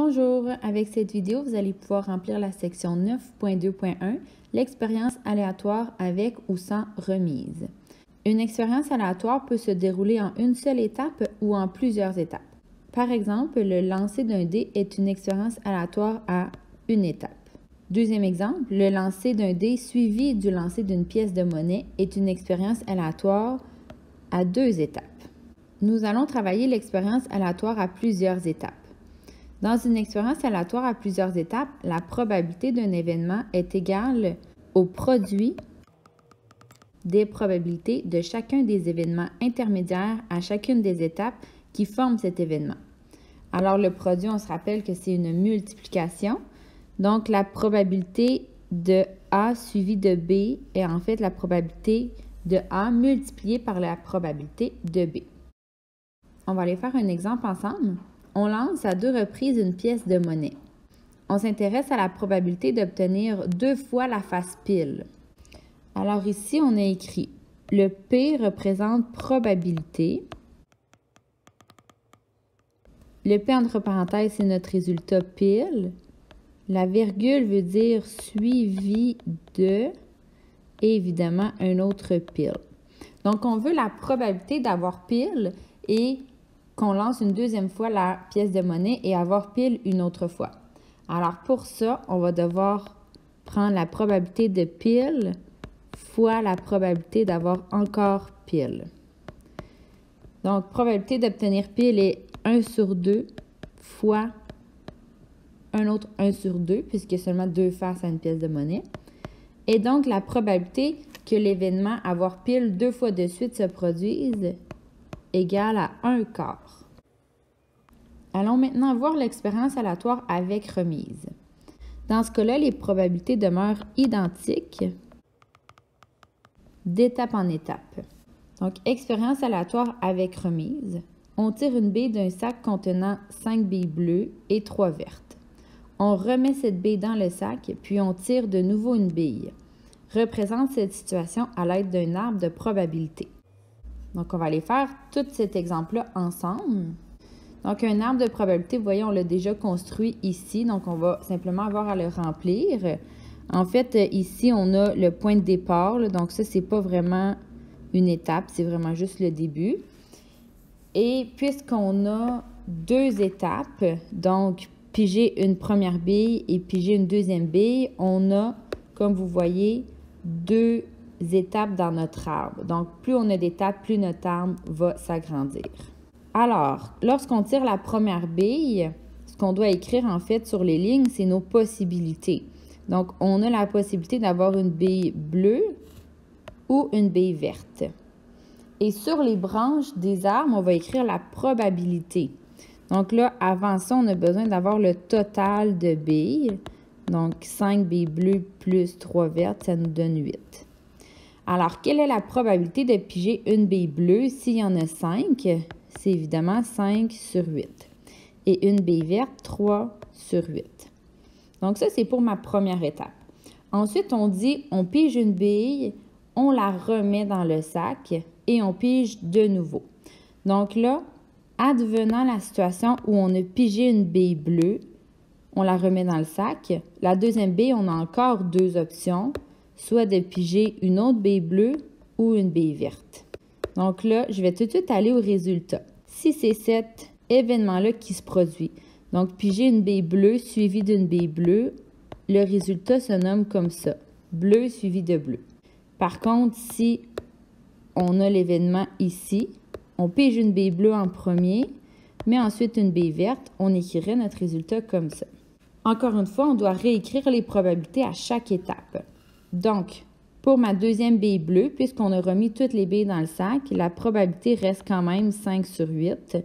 Bonjour, avec cette vidéo, vous allez pouvoir remplir la section 9.2.1, l'expérience aléatoire avec ou sans remise. Une expérience aléatoire peut se dérouler en une seule étape ou en plusieurs étapes. Par exemple, le lancer d'un dé est une expérience aléatoire à une étape. Deuxième exemple, le lancer d'un dé suivi du lancer d'une pièce de monnaie est une expérience aléatoire à deux étapes. Nous allons travailler l'expérience aléatoire à plusieurs étapes. Dans une expérience aléatoire à plusieurs étapes, la probabilité d'un événement est égale au produit des probabilités de chacun des événements intermédiaires à chacune des étapes qui forment cet événement. Alors, le produit, on se rappelle que c'est une multiplication. Donc, la probabilité de A suivi de B est en fait la probabilité de A multipliée par la probabilité de B. On va aller faire un exemple ensemble. On lance à deux reprises une pièce de monnaie. On s'intéresse à la probabilité d'obtenir deux fois la face pile. Alors ici, on a écrit le P représente probabilité. Le P entre parenthèses, c'est notre résultat pile. La virgule veut dire suivi de, et évidemment, un autre pile. Donc, on veut la probabilité d'avoir pile et qu'on lance une deuxième fois la pièce de monnaie et avoir pile une autre fois. Alors, pour ça, on va devoir prendre la probabilité de pile fois la probabilité d'avoir encore pile. Donc, probabilité d'obtenir pile est 1 sur 2 fois un autre 1 sur 2, puisqu'il y a seulement deux faces à une pièce de monnaie. Et donc, la probabilité que l'événement avoir pile deux fois de suite se produise égale à 1 quart. Allons maintenant voir l'expérience aléatoire avec remise. Dans ce cas-là, les probabilités demeurent identiques d'étape en étape. Donc, expérience aléatoire avec remise. On tire une bille d'un sac contenant 5 billes bleues et 3 vertes. On remet cette bille dans le sac, puis on tire de nouveau une bille. Représente cette situation à l'aide d'un arbre de probabilité. Donc, on va aller faire tout cet exemple-là ensemble. Donc, un arbre de probabilité, vous voyez, on l'a déjà construit ici. Donc, on va simplement avoir à le remplir. En fait, ici, on a le point de départ. Donc, ça, c'est pas vraiment une étape. C'est vraiment juste le début. Et puisqu'on a deux étapes, donc piger une première bille et piger une deuxième bille, on a, comme vous voyez, deux étapes dans notre arbre. Donc, plus on a d'étapes, plus notre arbre va s'agrandir. Alors, lorsqu'on tire la première bille, ce qu'on doit écrire en fait sur les lignes, c'est nos possibilités. Donc, on a la possibilité d'avoir une bille bleue ou une bille verte. Et sur les branches des arbres, on va écrire la probabilité. Donc là, avant ça, on a besoin d'avoir le total de billes. Donc, 5 billes bleues plus 3 vertes, ça nous donne 8. Alors, quelle est la probabilité de piger une bille bleue s'il y en a 5? C'est évidemment 5 sur 8. Et une bille verte, 3 sur 8. Donc, ça, c'est pour ma première étape. Ensuite, on dit, on pige une bille, on la remet dans le sac et on pige de nouveau. Donc là, advenant la situation où on a pigé une bille bleue, on la remet dans le sac. La deuxième bille, on a encore deux options, soit de piger une autre bille bleue ou une bille verte. Donc là, je vais tout de suite aller au résultat. Si c'est cet événement-là qui se produit, donc piger une bille bleue suivie d'une bille bleue, le résultat se nomme comme ça, bleu suivi de bleu. Par contre, si on a l'événement ici, on pige une bille bleue en premier, mais ensuite une bille verte, on écrirait notre résultat comme ça. Encore une fois, on doit réécrire les probabilités à chaque étape. Donc, pour ma deuxième bille bleue, puisqu'on a remis toutes les billes dans le sac, la probabilité reste quand même 5 sur 8.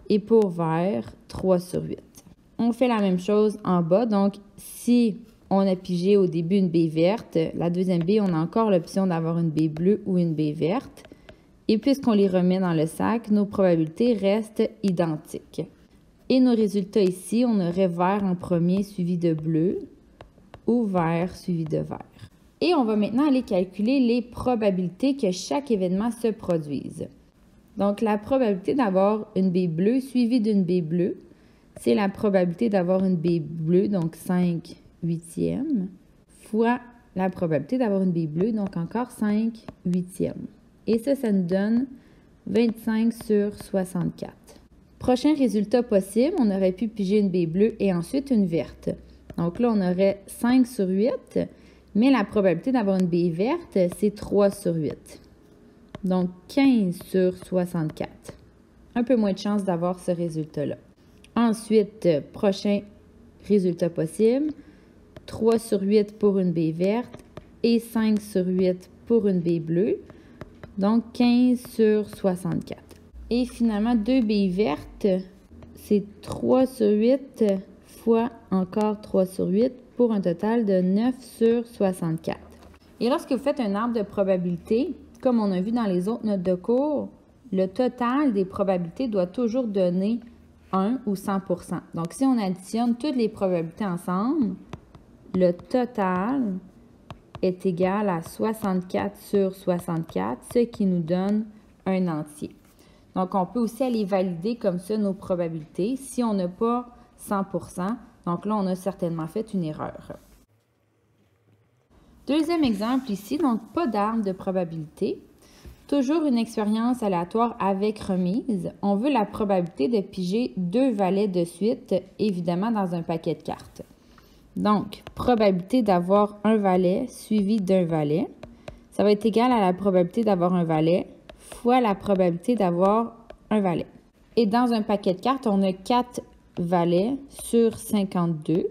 Et pour vert, 3 sur 8. On fait la même chose en bas. Donc, si on a pigé au début une bille verte, la deuxième bille, on a encore l'option d'avoir une bille bleue ou une bille verte. Et puisqu'on les remet dans le sac, nos probabilités restent identiques. Et nos résultats ici, on aurait vert en premier suivi de bleu ou vert suivi de vert. Et on va maintenant aller calculer les probabilités que chaque événement se produise. Donc, la probabilité d'avoir une bille bleue suivie d'une bille bleue, c'est la probabilité d'avoir une baie bleue, donc 5 huitièmes, fois la probabilité d'avoir une baie bleue, donc encore 5 huitièmes. Et ça nous donne 25 sur 64. Prochain résultat possible, on aurait pu piger une baie bleue et ensuite une verte. Donc là, on aurait 5 sur 8, mais la probabilité d'avoir une baie verte, c'est 3 sur 8. Donc 15 sur 64. Un peu moins de chance d'avoir ce résultat-là. Ensuite, prochain résultat possible, 3 sur 8 pour une baie verte et 5 sur 8 pour une baie bleue. Donc 15 sur 64. Et finalement, 2 baies vertes, c'est 3 sur 8 fois encore 3 sur 8 pour un total de 9 sur 64. Et lorsque vous faites un arbre de probabilité, comme on a vu dans les autres notes de cours, le total des probabilités doit toujours donner 1 ou 100%. Donc, si on additionne toutes les probabilités ensemble, le total est égal à 64 sur 64, ce qui nous donne un entier. Donc, on peut aussi aller valider comme ça nos probabilités si on n'a pas 100%. Donc là, on a certainement fait une erreur. Deuxième exemple ici, donc pas d'arbre de probabilité. Toujours une expérience aléatoire avec remise. On veut la probabilité de piger 2 valets de suite, évidemment dans un paquet de cartes. Donc, probabilité d'avoir un valet suivi d'un valet, ça va être égal à la probabilité d'avoir un valet fois la probabilité d'avoir un valet. Et dans un paquet de cartes, on a 4 valets sur 52.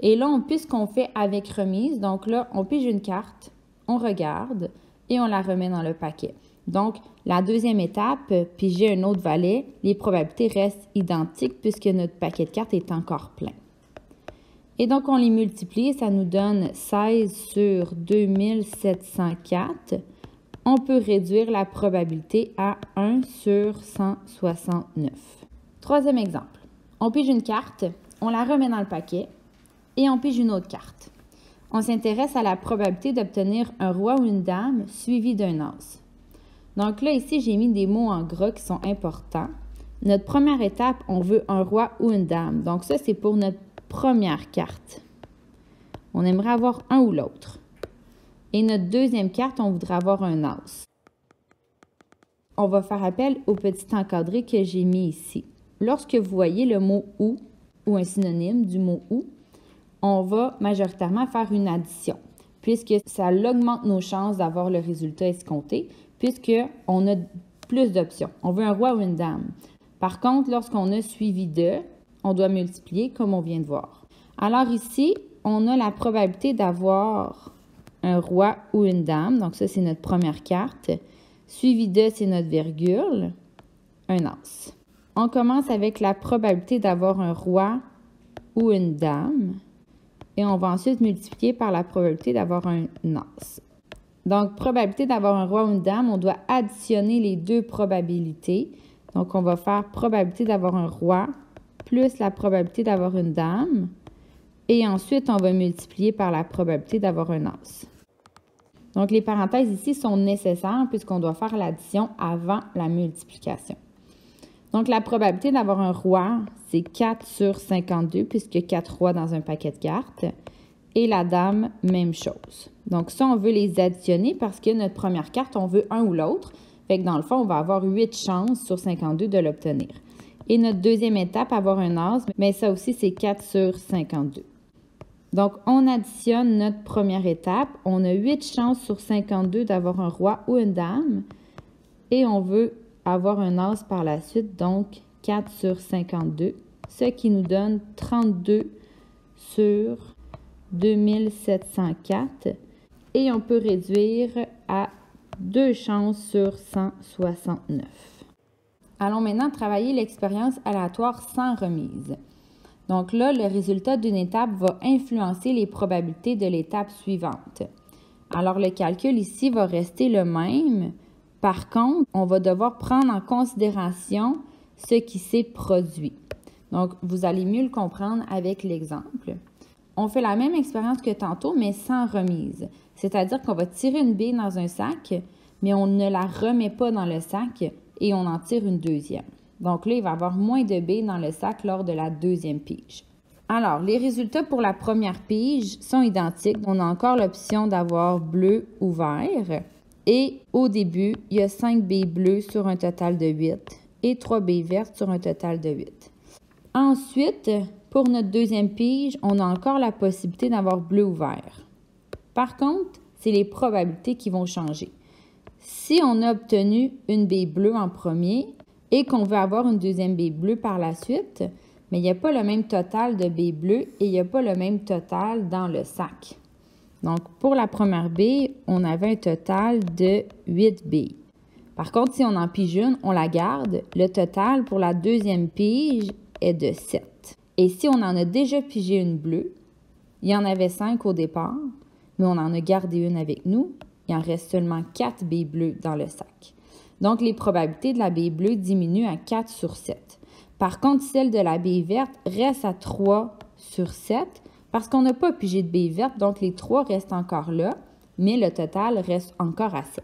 Et là, puisqu'on fait avec remise, donc là, on pige une carte, on regarde et on la remet dans le paquet. Donc, la deuxième étape, piger un autre valet, les probabilités restent identiques puisque notre paquet de cartes est encore plein. Et donc, on les multiplie, ça nous donne 16 sur 2704. On peut réduire la probabilité à 1 sur 169. Troisième exemple. On pige une carte, on la remet dans le paquet et on pige une autre carte. On s'intéresse à la probabilité d'obtenir un roi ou une dame suivi d'un as. Donc là, ici, j'ai mis des mots en gras qui sont importants. Notre première étape, on veut un roi ou une dame. Donc ça, c'est pour notre première carte. On aimerait avoir un ou l'autre. Et notre deuxième carte, on voudrait avoir un as. On va faire appel au petit encadré que j'ai mis ici. Lorsque vous voyez le mot « ou » ou un synonyme du mot « ou », on va majoritairement faire une addition, puisque ça augmente nos chances d'avoir le résultat escompté, puisqu'on a plus d'options. On veut un roi ou une dame. Par contre, lorsqu'on a suivi de, on doit multiplier comme on vient de voir. Alors ici, on a la probabilité d'avoir un roi ou une dame. Donc ça, c'est notre première carte. Suivi de, c'est notre virgule, un as. On commence avec la probabilité d'avoir un roi ou une dame. Et on va ensuite multiplier par la probabilité d'avoir un as. Donc, probabilité d'avoir un roi ou une dame, on doit additionner les deux probabilités. Donc, on va faire probabilité d'avoir un roi plus la probabilité d'avoir une dame. Et ensuite, on va multiplier par la probabilité d'avoir un as. Donc, les parenthèses ici sont nécessaires puisqu'on doit faire l'addition avant la multiplication. Donc, la probabilité d'avoir un roi, c'est 4 sur 52 puisque 4 rois dans un paquet de cartes. Et la dame, même chose. Donc, ça, on veut les additionner parce que notre première carte, on veut un ou l'autre. Fait que dans le fond, on va avoir 8 chances sur 52 de l'obtenir. Et notre deuxième étape, avoir un as, mais ça aussi, c'est 4 sur 52. Donc, on additionne notre première étape. On a 8 chances sur 52 d'avoir un roi ou une dame. Et on veut avoir un as par la suite, donc 4 sur 52, ce qui nous donne 32 sur 2704. Et on peut réduire à 2 chances sur 169. Allons maintenant travailler l'expérience aléatoire sans remise. Donc là, le résultat d'une étape va influencer les probabilités de l'étape suivante. Alors, le calcul ici va rester le même. Par contre, on va devoir prendre en considération ce qui s'est produit. Donc, vous allez mieux le comprendre avec l'exemple. On fait la même expérience que tantôt, mais sans remise. C'est-à-dire qu'on va tirer une baie dans un sac, mais on ne la remet pas dans le sac et on en tire une deuxième. Donc là, il va y avoir moins de baies dans le sac lors de la deuxième pige. Alors, les résultats pour la première pige sont identiques. On a encore l'option d'avoir bleu ou vert. Et au début, il y a 5 baies bleues sur un total de 8 et 3 baies vertes sur un total de 8. Ensuite, pour notre deuxième pige, on a encore la possibilité d'avoir bleu ou vert. Par contre, c'est les probabilités qui vont changer. Si on a obtenu une baie bleue en premier et qu'on veut avoir une deuxième baie bleue par la suite, mais il n'y a pas le même total de baies bleues et il n'y a pas le même total dans le sac. Donc, pour la première baie, on avait un total de 8 baies. Par contre, si on en pige une, on la garde. Le total pour la deuxième pige est de 7. Et si on en a déjà pigé une bleue, il y en avait 5 au départ, mais on en a gardé une avec nous, il en reste seulement 4 baies bleues dans le sac. Donc, les probabilités de la baie bleue diminuent à 4 sur 7. Par contre, celle de la baie verte reste à 3 sur 7 parce qu'on n'a pas pigé de baie verte, donc les 3 restent encore là, mais le total reste encore à 7.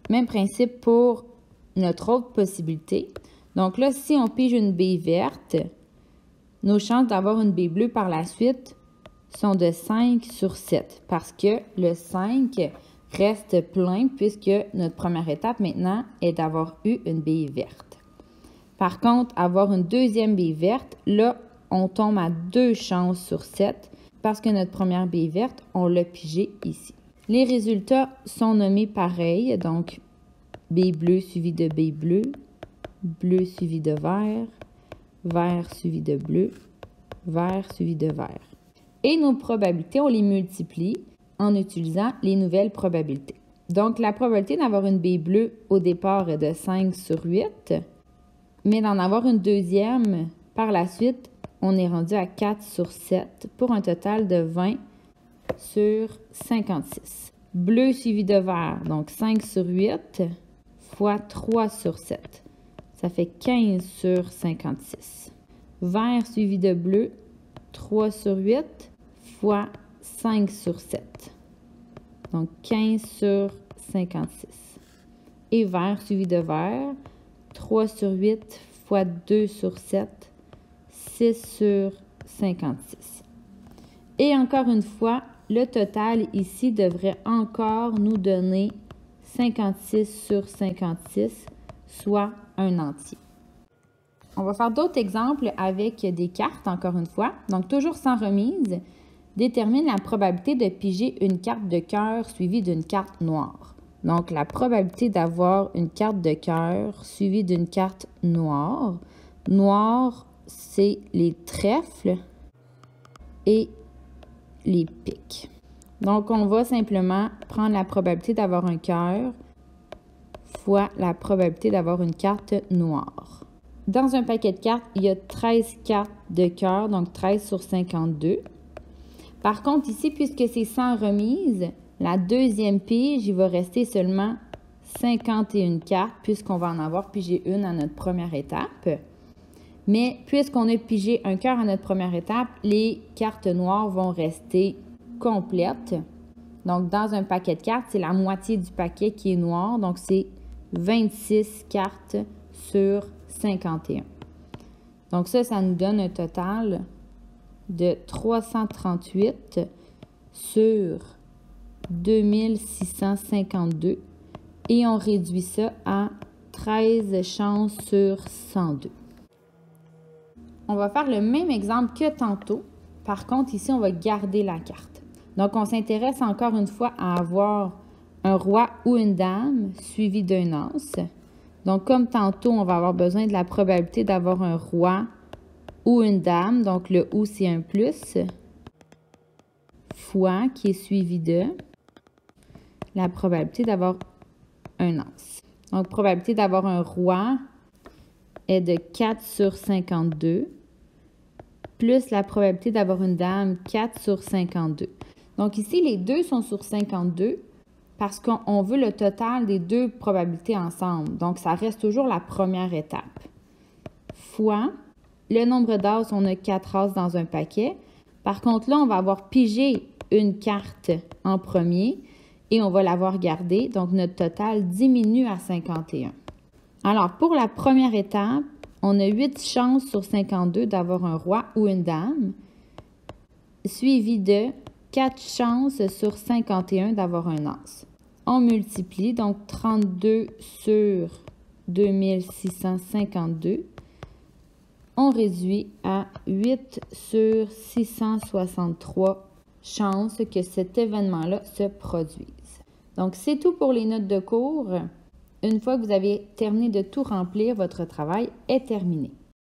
Même principe pour notre autre possibilité. Donc là, si on pige une baie verte, nos chances d'avoir une baie bleue par la suite sont de 5 sur 7 parce que le 5 reste plein puisque notre première étape maintenant est d'avoir eu une baie verte. Par contre, avoir une deuxième baie verte, là, on tombe à 2 chances sur 7 parce que notre première baie verte, on l'a pigée ici. Les résultats sont nommés pareil, donc baie bleue suivi de baie bleue, bleu suivi de vert, vert suivi de bleu, vert suivi de vert. Et nos probabilités, on les multiplie en utilisant les nouvelles probabilités. Donc, la probabilité d'avoir une baie bleue au départ est de 5 sur 8, mais d'en avoir une deuxième par la suite, on est rendu à 4 sur 7 pour un total de 20 sur 56. Bleu suivi de vert, donc 5 sur 8 fois 3 sur 7. Ça fait 15 sur 56. Vert suivi de bleu, 3 sur 8 fois 5 sur 7. Donc 15 sur 56. Et vert suivi de vert, 3 sur 8 fois 2 sur 7, 6 sur 56. Et encore une fois, le total ici devrait encore nous donner 56 sur 56, soit un entier. On va faire d'autres exemples avec des cartes, encore une fois. Donc, toujours sans remise, détermine la probabilité de piger une carte de cœur suivie d'une carte noire. Donc, la probabilité d'avoir une carte de cœur suivie d'une carte noire. Noir, c'est les trèfles et les piques. Donc, on va simplement prendre la probabilité d'avoir un cœur fois la probabilité d'avoir une carte noire. Dans un paquet de cartes, il y a 13 cartes de cœur, donc 13 sur 52. Par contre, ici, puisque c'est sans remise, la deuxième pige, il va rester seulement 51 cartes, puisqu'on va en avoir pigé une à notre première étape. Mais puisqu'on a pigé un cœur à notre première étape, les cartes noires vont rester complètes. Donc, dans un paquet de cartes, c'est la moitié du paquet qui est noir. Donc, c'est 26 cartes sur 51. Donc, ça nous donne un total de 338 sur 2652. Et on réduit ça à 13 chances sur 102. On va faire le même exemple que tantôt. Par contre, ici, on va garder la carte. Donc, on s'intéresse encore une fois à avoir un roi ou une dame suivi d'un as. Donc, comme tantôt, on va avoir besoin de la probabilité d'avoir un roi ou une dame. Donc, le ou, c'est un plus, fois qui est suivi de la probabilité d'avoir un as. Donc, probabilité d'avoir un roi est de 4 sur 52, plus la probabilité d'avoir une dame, 4 sur 52. Donc ici, les deux sont sur 52 parce qu'on veut le total des deux probabilités ensemble. Donc, ça reste toujours la première étape. Fois le nombre d'as, on a 4 as dans un paquet. Par contre, là, on va avoir pigé une carte en premier et on va l'avoir gardée. Donc, notre total diminue à 51. Alors, pour la première étape, On a 8 chances sur 52 d'avoir un roi ou une dame, suivi de 4 chances sur 51 d'avoir un as. On multiplie, donc 32 sur 2652. On réduit à 8 sur 663 chances que cet événement-là se produise. Donc, c'est tout pour les notes de cours. Une fois que vous avez terminé de tout remplir, votre travail est terminé.